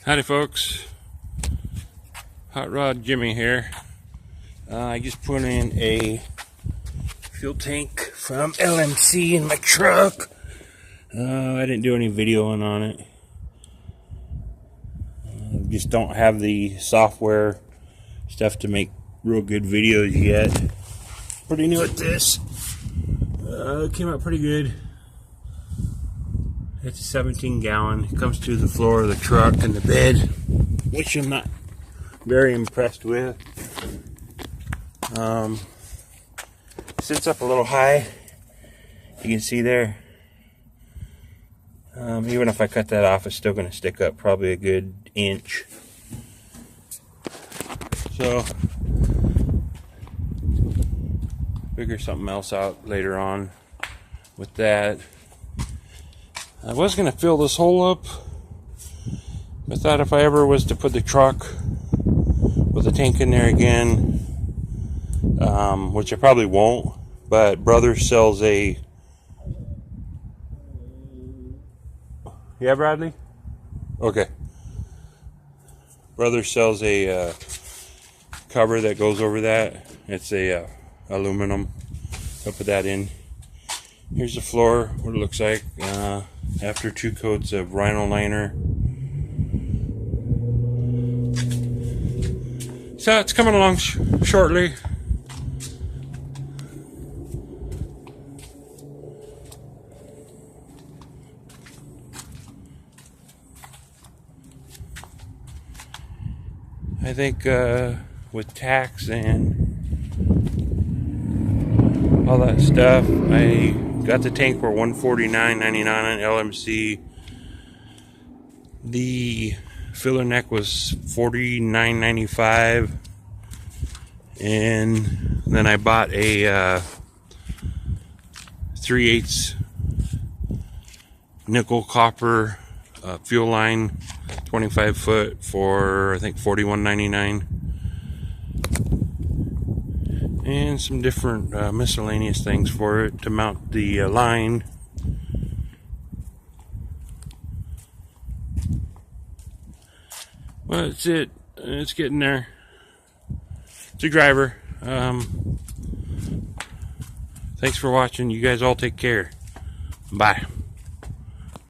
Howdy folks, Hot Rod Jimmy here. I just put in a fuel tank from LMC in my truck. I didn't do any videoing on it. Just don't have the software stuff to make real good videos yet. Pretty new at this. Came out pretty good. It's a 17 gallon. It comes to the floor of the truck and the bed, which I'm not very impressed with. Sits up a little high. You can see there. Even if I cut that off, it's still going to stick up probably a good inch. So, figure something else out later on with that. I was going to fill this hole up. I thought if I ever was to put the truck with a tank in there again, which I probably won't, but brother sells a... Yeah, Bradley? Okay. Brother sells a cover that goes over that. It's a aluminum. I'll put that in. Here's the floor, what it looks like after 2 coats of rhino liner. So it's coming along shortly. I think with tax and all that stuff, I got the tank for $149.99 on LMC. The filler neck was $49.95, and then I bought a 3/8 nickel copper fuel line, 25 foot, for I think $41.99. And some different miscellaneous things for it to mount the line. Well, that's it. It's getting there. It's a driver. Thanks for watching. You guys all take care. Bye.